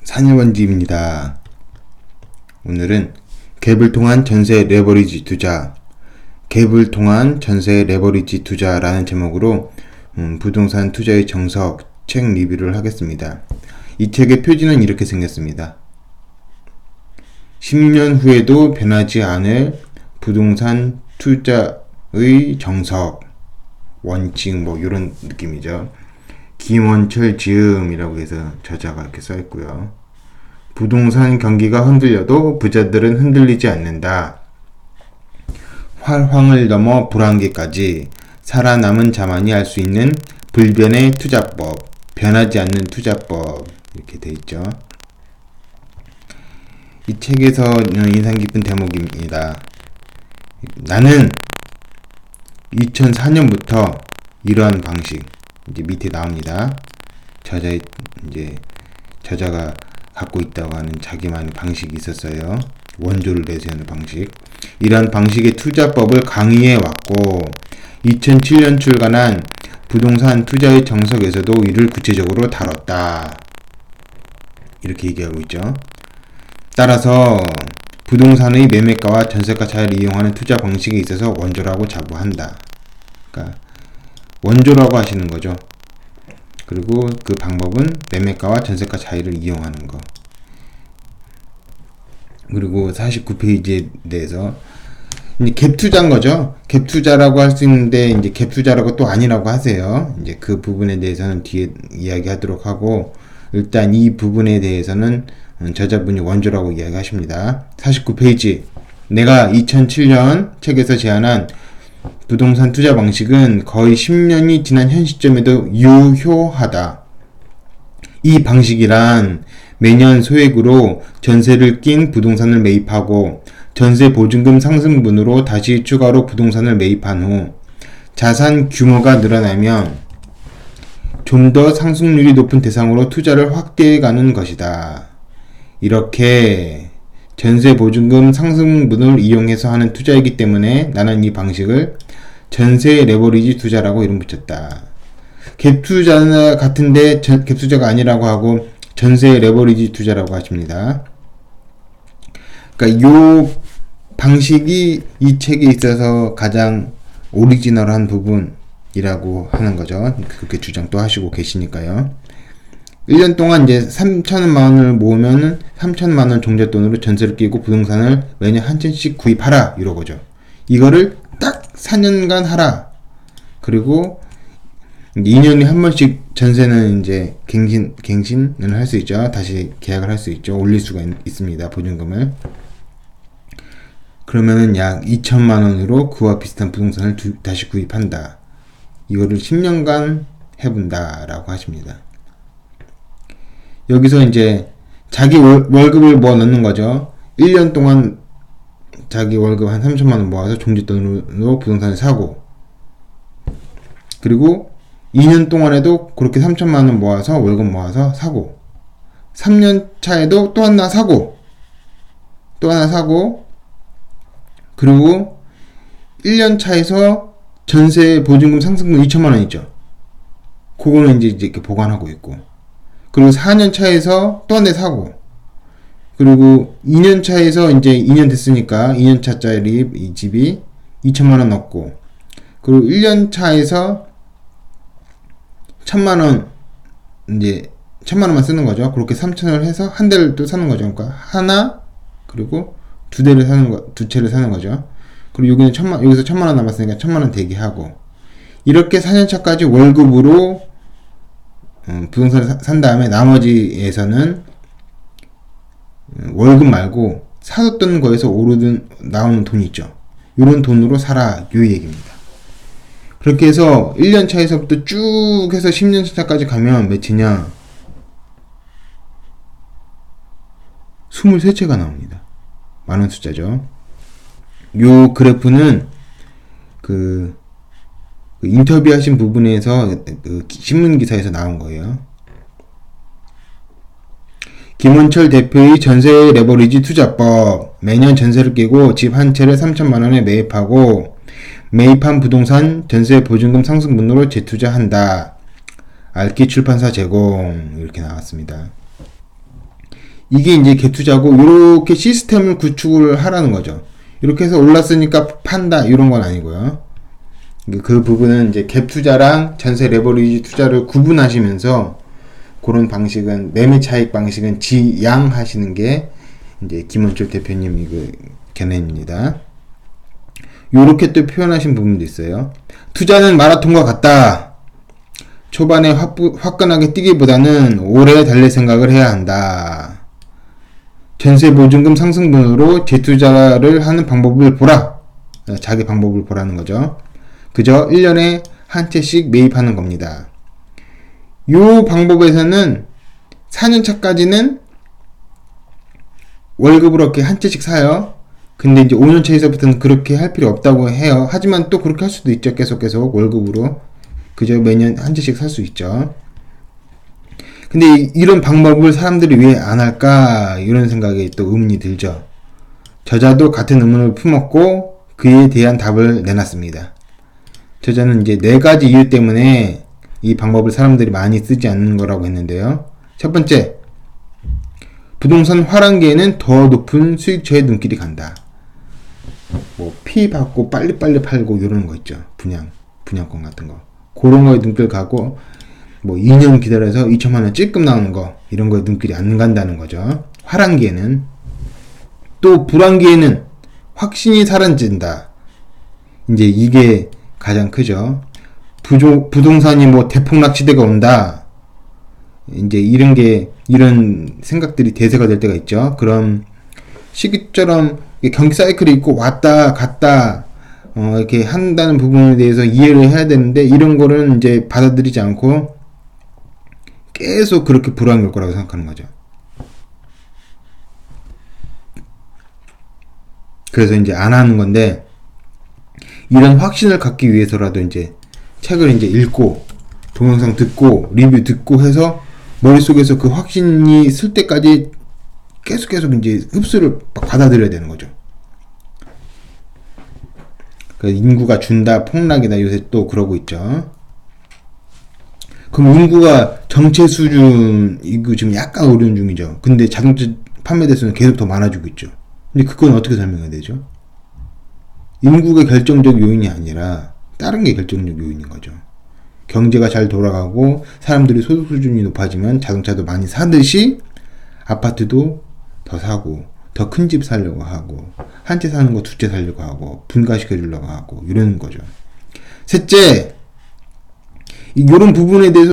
산일원지입니다. 오늘은 갭을 통한 전세 레버리지 투자, 갭을 통한 전세 레버리지 투자라는 제목으로 부동산 투자의 정석 책 리뷰를 하겠습니다. 이 책의 표지는 이렇게 생겼습니다. 10년 후에도 변하지 않을 부동산 투자의 정석, 원칙 이런 느낌이죠. 김원철 지음이라고 해서 저자가 이렇게 써있고요. 부동산 경기가 흔들려도 부자들은 흔들리지 않는다. 활황을 넘어 불황기까지 살아남은 자만이 할 수 있는 불변의 투자법, 변하지 않는 투자법, 이렇게 돼 있죠. 이 책에서 인상 깊은 대목입니다. 나는 2004년부터 이러한 방식, 이제 밑에 나옵니다. 저자가 갖고 있다고 하는 자기만의 방식이 있었어요. 원조를 내세우는 방식. 이러한 방식의 투자법을 강의해 왔고 2007년 출간한 부동산 투자의 정석에서도 이를 구체적으로 다뤘다. 이렇게 얘기하고 있죠. 따라서 부동산의 매매가와 전세가 차이를 이용하는 투자 방식에 있어서 원조라고 자부한다. 그러니까 원조라고 하시는 거죠. 그리고 그 방법은 매매가와 전세가 차이를 이용하는 거. 그리고 49페이지에 대해서 이제 갭 투자인 거죠. 갭 투자라고 할 수 있는데 이제 갭 투자라고 또 아니라고 하세요. 이제 그 부분에 대해서는 뒤에 이야기하도록 하고, 일단 이 부분에 대해서는 저자분이 원조라고 이야기하십니다. 49페이지. 내가 2007년 책에서 제안한 부동산 투자 방식은 거의 10년이 지난 현 시점에도 유효하다. 이 방식이란 매년 소액으로 전세를 낀 부동산을 매입하고 전세 보증금 상승분으로 다시 추가로 부동산을 매입한 후 자산 규모가 늘어나면 좀 더 상승률이 높은 대상으로 투자를 확대해가는 것이다. 이렇게 전세 보증금 상승분을 이용해서 하는 투자이기 때문에 나는 이 방식을 전세 레버리지 투자라고 이름 붙였다. 갭 투자 같은데 갭 투자가 아니라고 하고 전세 레버리지 투자라고 하십니다. 그러니까 요 방식이 이 책에 있어서 가장 오리지널한 부분이라고 하는 거죠. 그렇게 주장도 하시고 계시니까요. 1년 동안 이제 3천만 원을 모으면 3천만 원 종잣돈으로 전세를 끼고 부동산을 매년 한 채씩 구입하라, 이러고죠. 이거를 딱 4년간 하라. 그리고 2년에 한 번씩 전세는 이제 갱신을 할 수 있죠. 다시 계약을 할 수 있죠. 올릴 수가 있습니다. 보증금을. 그러면은 약 2천만 원으로 그와 비슷한 부동산을 다시 구입한다. 이거를 10년간 해본다 라고 하십니다. 여기서 이제 자기 월급을 모아 넣는 거죠. 1년 동안 자기 월급 한 3천만 원 모아서 종잣돈으로 부동산을 사고, 그리고 2년 동안에도 그렇게 3천만 원 모아서 월급 모아서 사고, 3년 차에도 또 하나 사고, 그리고 1년 차에서 전세 보증금 상승분 2천만 원 있죠. 그거는 이제 이렇게 보관하고 있고, 그리고 4년 차에서 또 한 대 사고, 그리고 2년 차에서 이제 2년 됐으니까 2년 차짜리 이 집이 2천만 원 넣고, 그리고 1년 차에서 1천만 원, 이제 1천만 원만 쓰는 거죠. 그렇게 3천을 해서 한 대를 또 사는 거죠. 그러니까 하나, 그리고 두 채를 사는 거죠. 그리고 여기서 1천만 원 남았으니까 1천만 원 대기하고, 이렇게 4년 차까지 월급으로 부동산을 산 다음에 나머지에서는 월급 말고 사뒀던 거에서 나오는 돈이 있죠. 이런 돈으로 살아, 요 얘기입니다. 그렇게 해서 1년 차에서부터 쭉 해서 10년 차까지 가면 몇이냐? 23채가 나옵니다. 만원 숫자죠. 요 그래프는 그 인터뷰 하신 부분에서 그 신문기사에서 나온 거예요. 김원철 대표의 전세 레버리지 투자법. 매년 전세를 끼고 집 한 채를 3천만 원에 매입하고 매입한 부동산 전세 보증금 상승분으로 재투자한다. 알키 출판사 제공. 이렇게 나왔습니다. 이게 이제 갭투자고, 이렇게 시스템을 구축을 하라는 거죠. 이렇게 해서 올랐으니까 판다 이런 건 아니고요. 그 부분은 이제 갭투자랑 전세 레버리지 투자를 구분하시면서 그런 방식은, 매매 차익 방식은 지양하시는 게 이제 김원철 대표님 그 견해입니다. 요렇게 또 표현하신 부분도 있어요. 투자는 마라톤과 같다. 초반에 화끈하게 뛰기보다는 오래 달릴 생각을 해야 한다. 전세보증금 상승분으로 재투자를 하는 방법을 보라. 자기 방법을 보라는 거죠. 그저 1년에 한 채씩 매입하는 겁니다. 요 방법에서는 4년차까지는 월급으로 이렇게 한 채씩 사요. 근데 이제 5년차에서부터는 그렇게 할 필요 없다고 해요. 하지만 또 그렇게 할 수도 있죠. 계속 월급으로. 그저 매년 한 채씩 살 수 있죠. 근데 이런 방법을 사람들이 왜 안 할까? 이런 생각에 또 의문이 들죠. 저자도 같은 의문을 품었고 그에 대한 답을 내놨습니다. 저자는 이제 4가지 이유 때문에 이 방법을 사람들이 많이 쓰지 않는 거라고 했는데요. 첫 번째, 부동산 화랑기에는 더 높은 수익처에 눈길이 간다. 뭐 피 받고 빨리빨리 팔고 이러는 거 있죠. 분양권 같은 거. 그런 거에 눈길 가고, 뭐 2년 기다려서 2천만 원 찔끔 나오는 거, 이런 거에 눈길이 안 간다는 거죠. 화랑기에는. 또 불황기에는 확신이 사라진다. 이제 이게 가장 크죠. 부동산이 뭐 대폭락 시대가 온다. 이제 이런 생각들이 대세가 될 때가 있죠. 그런 시기처럼 경기 사이클이 있고 왔다 갔다 이렇게 한다는 부분에 대해서 이해를 해야 되는데, 이런 거는 이제 받아들이지 않고 계속 그렇게 불황일 거라고 생각하는 거죠. 그래서 이제 안 하는 건데, 이런 확신을 갖기 위해서라도 이제 책을 이제 읽고 동영상 듣고 리뷰 듣고 해서 머릿속에서 그 확신이 쓸 때까지 계속 이제 흡수를 받아들여야 되는 거죠. 인구가 준다, 폭락이다, 요새 또 그러고 있죠. 그럼 인구가 정체 수준, 이거 지금 약간 오른 중이죠. 근데 자동차 판매 대수는 계속 더 많아지고 있죠. 근데 그건 어떻게 설명해야 되죠? 인구가 결정적 요인이 아니라 다른 게 결정적 요인인 거죠. 경제가 잘 돌아가고 사람들이 소득 수준이 높아지면 자동차도 많이 사듯이 아파트도 더 사고, 더 큰 집 사려고 하고, 한 채 사는 거 2채 사려고 하고, 분가시켜 주려고 하고, 이러는 거죠. 셋째, 이런 부분에 대해서